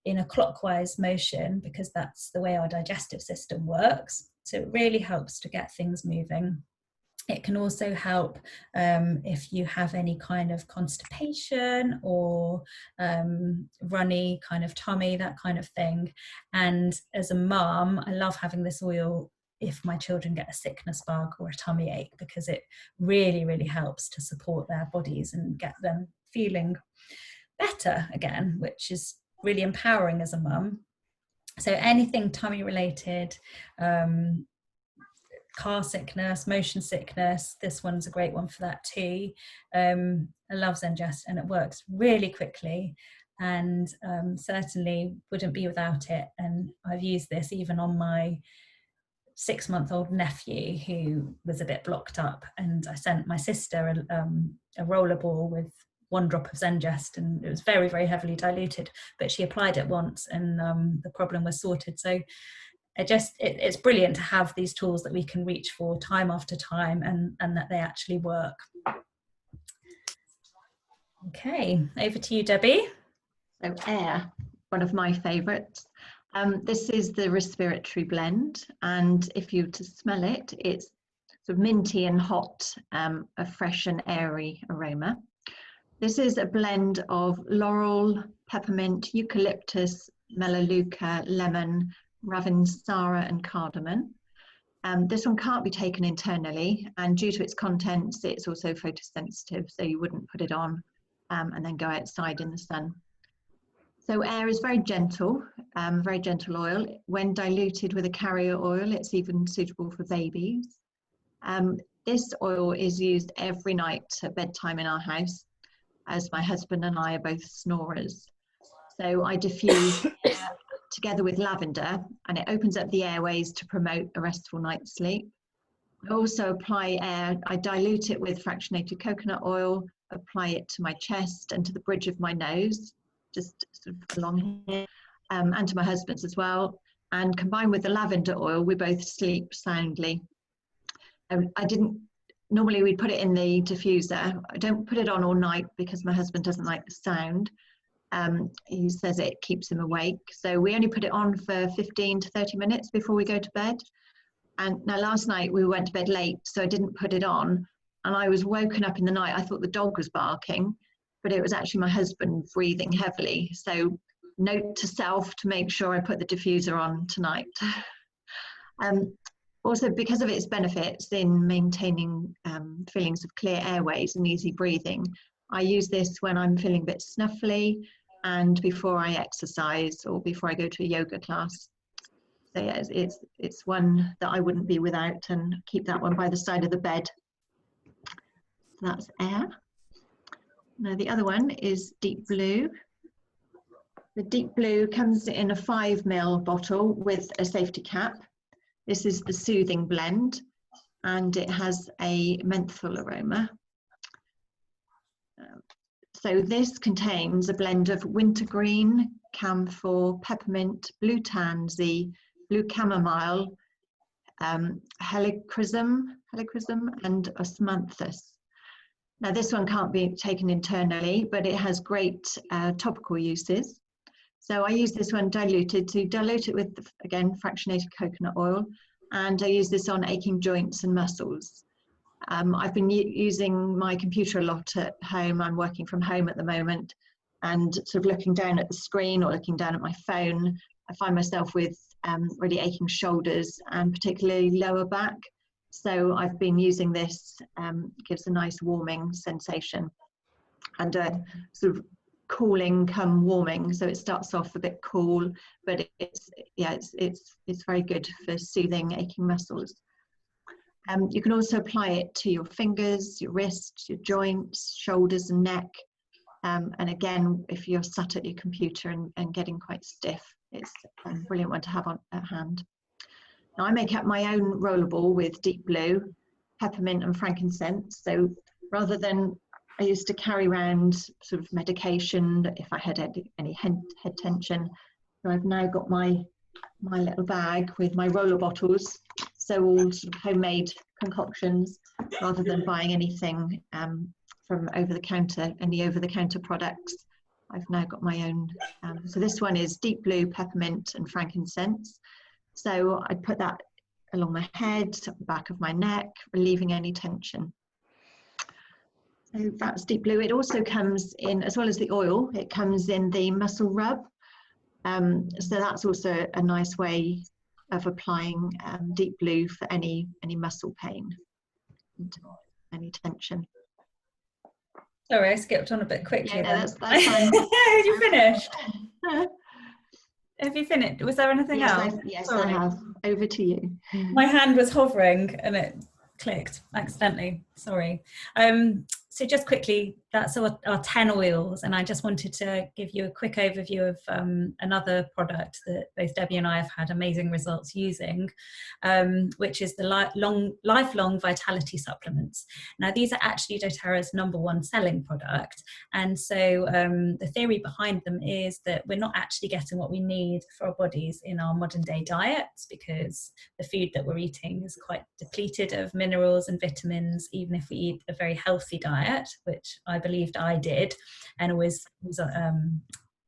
in a clockwise motion, because that's the way our digestive system works. So it really helps to get things moving. It can also help if you have any kind of constipation or runny kind of tummy, that kind of thing. And as a mum, I love having this oil if my children get a sickness bug or a tummy ache, because it really, really helps to support their bodies and get them feeling better again, which is really empowering as a mum. So anything tummy related, car sickness, motion sickness, this one's a great one for that too. I love Zengest, and it works really quickly, and certainly wouldn't be without it. And I've used this even on my 6-month-old nephew who was a bit blocked up, and I sent my sister a roller ball with 1 drop of Zengest, and it was very, very heavily diluted, but she applied it once and the problem was sorted. So it's brilliant to have these tools that we can reach for time after time, and that they actually work. Okay, over to you, Debbie. So air, one of my favourites. This is the respiratory blend, and if you were to smell it, it's sort of minty and hot, a fresh and airy aroma. This is a blend of laurel, peppermint, eucalyptus, melaleuca, lemon, ravinsara and cardamom. This one can't be taken internally, and due to its contents, it's also photosensitive, so you wouldn't put it on and then go outside in the sun. So air is very gentle oil. When diluted with a carrier oil, it's even suitable for babies. This oil is used every night at bedtime in our house, as my husband and I are both snorers. So I diffuse together with lavender, and it opens up the airways to promote a restful night's sleep. I also apply air. I dilute it with fractionated coconut oil, apply it to my chest and to the bridge of my nose, just sort of along here, and to my husband's as well. And combined with the lavender oil, we both sleep soundly. Normally we'd put it in the diffuser. I don't put it on all night because my husband doesn't like the sound. He says it keeps him awake. So we only put it on for 15 to 30 minutes before we go to bed. And now last night we went to bed late, so I didn't put it on. And I was woken up in the night. I thought the dog was barking, but it was actually my husband breathing heavily. So note to self to make sure I put the diffuser on tonight. Also, because of its benefits in maintaining feelings of clear airways and easy breathing, I use this when I'm feeling a bit snuffly and before I exercise or before I go to a yoga class. So yeah, it's one that I wouldn't be without, and keep that one by the side of the bed. So that's air. Now the other one is Deep Blue. The Deep Blue comes in a 5 ml bottle with a safety cap. This is the soothing blend, and it has a menthol aroma. So this contains a blend of wintergreen, camphor, peppermint, blue tansy, blue chamomile, helichrysum, and osmanthus. Now this one can't be taken internally, but it has great topical uses. So I use this one diluted to dilute it with, again, fractionated coconut oil, and I use this on aching joints and muscles. I've been using my computer a lot at home. I'm working from home at the moment, and sort of looking down at the screen or looking down at my phone, I find myself with really aching shoulders and particularly lower back. So I've been using this, gives a nice warming sensation and a sort of cooling come warming. So it starts off a bit cool, but it's very good for soothing aching muscles. You can also apply it to your fingers, your wrists, your joints, shoulders and neck. And again, if you're sat at your computer and getting quite stiff, it's a brilliant one to have at hand. Now I make up my own rollerball with Deep Blue, peppermint and frankincense. So rather than, I used to carry around sort of medication if I had any head tension. So I've now got my little bag with my roller bottles. So all sort of homemade concoctions, rather than buying anything from any over-the-counter products. I've now got my own. So this one is Deep Blue, peppermint and frankincense. So I put that along my head, up the back of my neck, relieving any tension. So that's Deep Blue. It also comes in, as well as the oil, it comes in the muscle rub. So that's also a nice way of applying Deep Blue for any muscle pain and any tension. Sorry, I skipped on a bit quickly. Yeah, that's fine. Have you finished? Have you finished? Was there anything else? Yes, I have. Over to you. My hand was hovering and it clicked accidentally. Sorry. So just quickly, that's our 10 oils, and I just wanted to give you a quick overview of another product that both Debbie and I have had amazing results using, which is the lifelong vitality supplements. Now these are actually doTERRA's #1 selling product, and so the theory behind them is that we're not actually getting what we need for our bodies in our modern day diets, because the food that we're eating is quite depleted of minerals and vitamins, even if we eat a very healthy diet, which I believed I did, and always was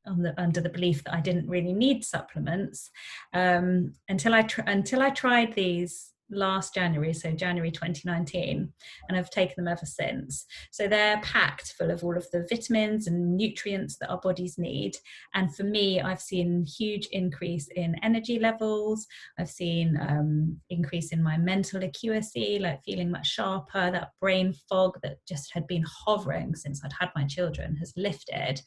under the belief that I didn't really need supplements until I tried these last January, so January 2019, and I've taken them ever since. So they're packed full of all of the vitamins and nutrients that our bodies need, and for me, I've seen huge increase in energy levels. I've seen increase in my mental acuity, like feeling much sharper. That brain fog that just had been hovering since I'd had my children has lifted.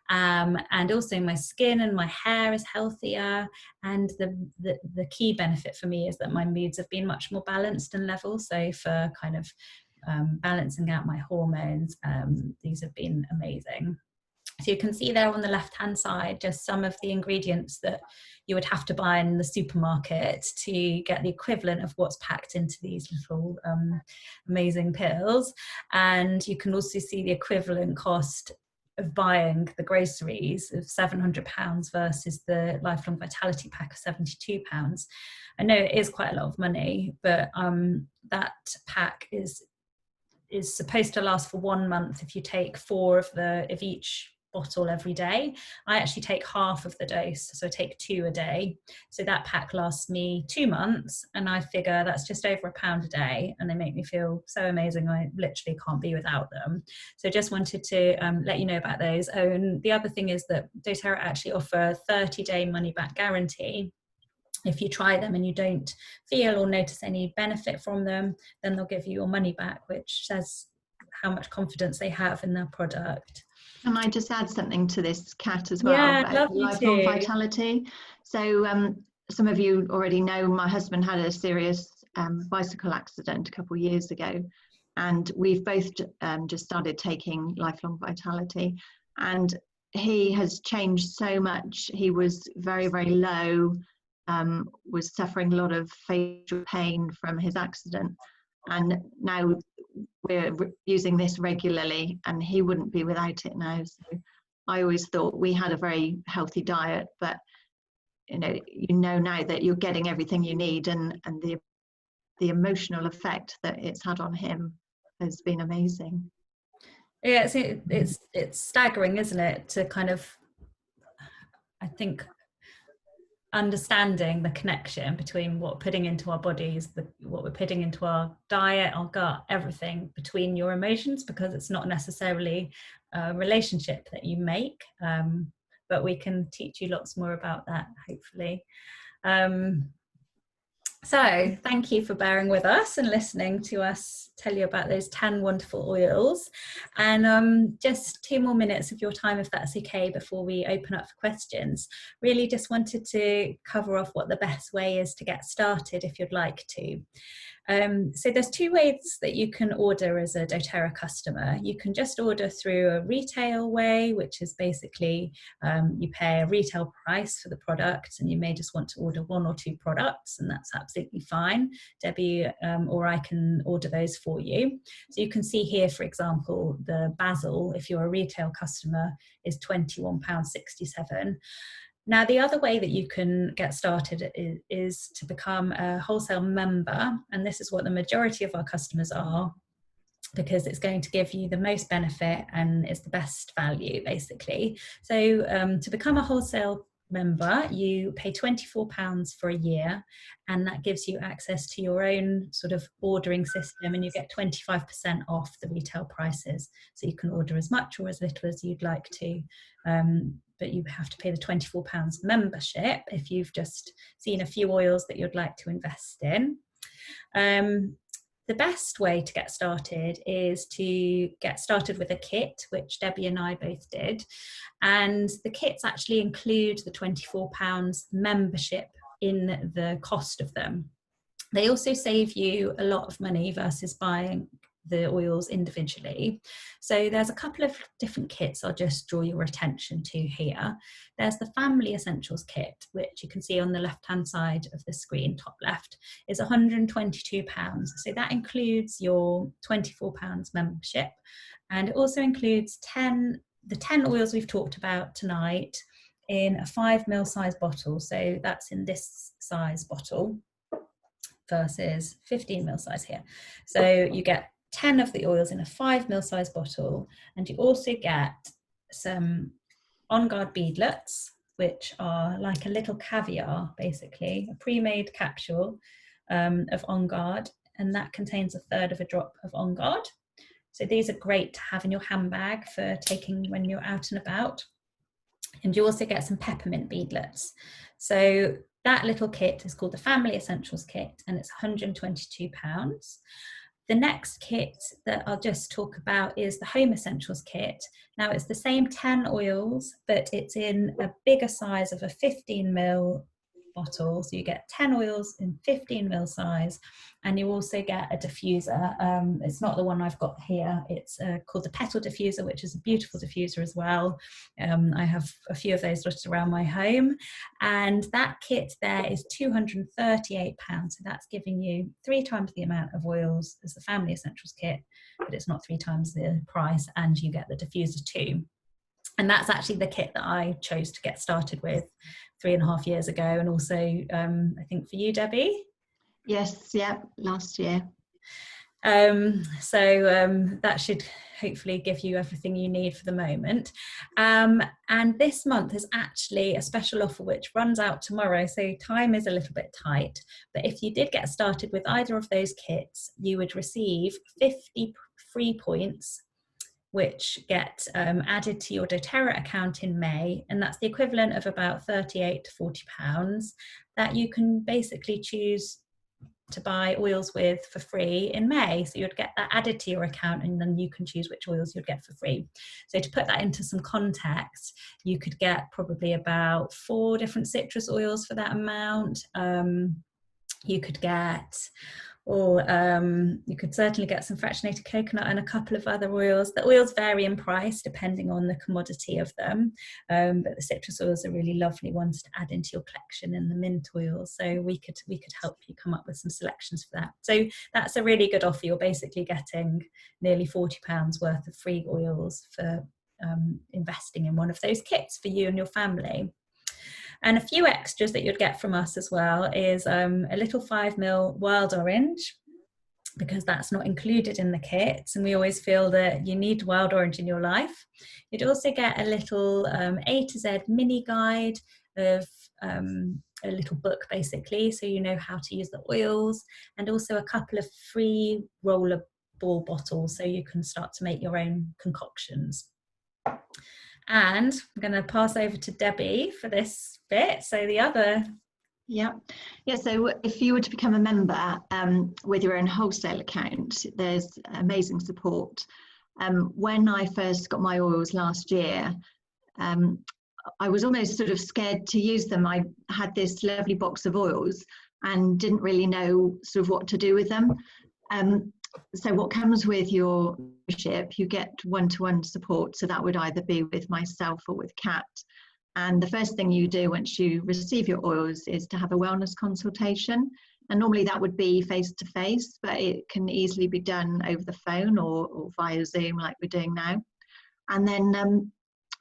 And also my skin and my hair is healthier, and the key benefit for me is that my moods have been much more balanced and level. So for kind of balancing out my hormones, these have been amazing. So you can see there on the left hand side just some of the ingredients that you would have to buy in the supermarket to get the equivalent of what's packed into these little amazing pills. And you can also see the equivalent cost of buying the groceries of £700 versus the lifelong vitality pack of £72. I know it is quite a lot of money, but that pack is supposed to last for 1 month if you take 4 of each bottle every day. I actually take half of the dose, so I take 2 a day. So that pack lasts me 2 months, and I figure that's just over £1 a day, and they make me feel so amazing. I literally can't be without them. So just wanted to let you know about those. And the other thing is that doTERRA actually offer a 30-day money-back guarantee. If you try them and you don't feel or notice any benefit from them, then they'll give you your money back, which says how much confidence they have in their product. Can I just add something to this, Kat, as well, Yeah, I'd about love you lifelong to. vitality? So some of you already know my husband had a serious bicycle accident a couple of years ago, and we've both just started taking lifelong vitality, and he has changed so much. He was very, very low, was suffering a lot of facial pain from his accident, and now we're using this regularly, and he wouldn't be without it now. So I always thought we had a very healthy diet, but you know now that you're getting everything you need, and the emotional effect that it's had on him has been amazing. Yeah, it's staggering, isn't it, to kind of, I think, understanding the connection between what we're putting into our bodies, what we're putting into our diet, our gut, everything, between your emotions, because it's not necessarily a relationship that you make, but we can teach you lots more about that, hopefully. So thank you for bearing with us and listening to us tell you about those 10 wonderful oils. And just 2 more minutes of your time, if that's okay, before we open up for questions. Really just wanted to cover off what the best way is to get started if you'd like to. So there's 2 ways that you can order as a doTERRA customer. You can just order through a retail way, which is basically you pay a retail price for the product, and you may just want to order 1 or 2 products, and that's absolutely fine. Debbie or I can order those for you. So you can see here, for example, the basil, if you're a retail customer, is £21.67. Now, the other way that you can get started is to become a wholesale member, and this is what the majority of our customers are, because it's going to give you the most benefit and it's the best value, basically. So to become a wholesale member, you pay £24 for a year, and that gives you access to your own sort of ordering system, and you get 25% off the retail prices. So you can order as much or as little as you'd like to, but you have to pay the £24 membership if you've just seen a few oils that you'd like to invest in. The best way to get started is to get started with a kit, which Debbie and I both did. And the kits actually include the £24 membership in the cost of them. They also save you a lot of money versus buying the oils individually. So there's a couple of different kits I'll just draw your attention to here. There's the Family Essentials kit, which you can see on the left-hand side of the screen, top left, is £122. So that includes your £24 membership, and it also includes the 10 oils we've talked about tonight in a 5 ml size bottle. So that's in this size bottle versus 15 ml size here. So you get 10 of the oils in a 5 ml size bottle, and you also get some On Guard beadlets, which are like a little caviar, basically, a pre-made capsule of On Guard, and that contains 1/3 of a drop of On Guard. So these are great to have in your handbag for taking when you're out and about. And you also get some peppermint beadlets. So that little kit is called the Family Essentials kit, and it's £122. The next kit that I'll just talk about is the Home Essentials kit. Now, it's the same 10 oils, but it's in a bigger size of a 15 ml bottle. So you get 10 oils in 15 ml size, and you also get a diffuser. It's not the one I've got here. It's called the Petal Diffuser, which is a beautiful diffuser as well. I have a few of those dotted around my home, and that kit there is £238. So that's giving you 3 times the amount of oils as the Family Essentials kit, but it's not 3 times the price, and you get the diffuser too. And that's actually the kit that I chose to get started with 3.5 years ago, and also I think for you, Debbie. Yes, yeah, last year. That should hopefully give you everything you need for the moment. And this month is actually a special offer which runs out tomorrow, so time is a little bit tight. But if you did get started with either of those kits, you would receive 50 free points which get added to your doTERRA account in May, and that's the equivalent of about £38 to £40 that you can basically choose to buy oils with for free in May. So you'd get that added to your account, and then you can choose which oils you'd get for free. So to put that into some context, you could get probably about 4 different citrus oils for that amount. You could get, or you could certainly get some fractionated coconut and a couple of other oils. The oils vary in price depending on the commodity of them, but the citrus oils are really lovely ones to add into your collection, and the mint oils. So we could help you come up with some selections for that. So that's a really good offer. You're basically getting nearly £40 worth of free oils for investing in one of those kits for you and your family. And a few extras that you'd get from us as well is a little 5ml wild orange, because that's not included in the kits, and we always feel that you need wild orange in your life. You'd also get a little A to Z mini guide of a little book basically, so you know how to use the oils, and also a couple of free roller ball bottles so you can start to make your own concoctions. And I'm going to pass over to Debbie for this bit. So the other. Yeah. So if you were to become a member with your own wholesale account, there's amazing support. When I first got my oils last year, I was almost sort of scared to use them. I had this lovely box of oils and didn't really know sort of what to do with them. So what comes with your membership, you get one-to-one support. So that would either be with myself or with Kat. And the first thing you do once you receive your oils is to have a wellness consultation. And normally that would be face-to-face, but it can easily be done over the phone or via Zoom like we're doing now. And then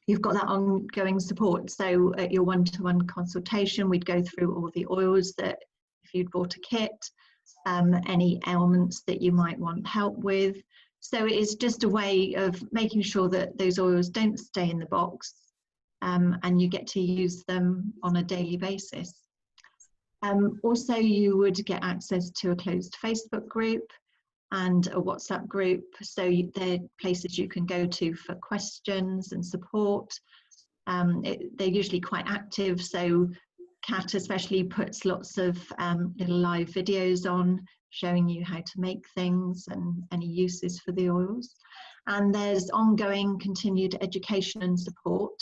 you've got that ongoing support. So at your one-to-one consultation, we'd go through all the oils that if you'd bought a kit, any ailments that you might want help with. So it is just a way of making sure that those oils don't stay in the box, and you get to use them on a daily basis. Also, you would get access to a closed Facebook group and a WhatsApp group. So they're places you can go to for questions and support. They're usually quite active. So Kat especially puts lots of little live videos on showing you how to make things and any uses for the oils. And there's ongoing continued education and support.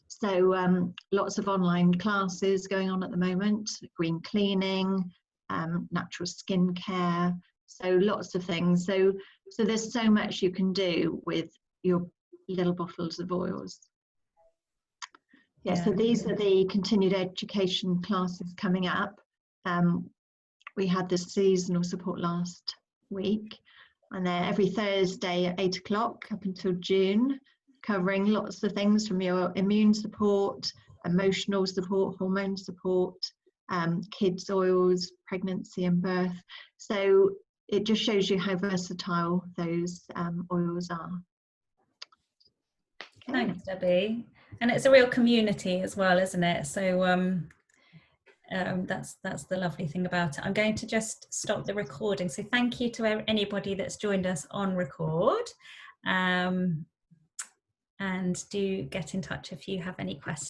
So lots of online classes going on at the moment, green cleaning, natural skincare, so lots of things. So there's so much you can do with your little bottles of oils. Yeah, so these are the continued education classes coming up. We had the seasonal support last week, and they're every Thursday at 8 o'clock up until June, covering lots of things from your immune support, emotional support, hormone support, kids' oils, pregnancy and birth. So it just shows you how versatile those oils are. Okay. Thanks, Debbie. And it's a real community as well, isn't it? So that's the lovely thing about it. I'm going to just stop the recording. So thank you to anybody that's joined us on record. And do get in touch if you have any questions.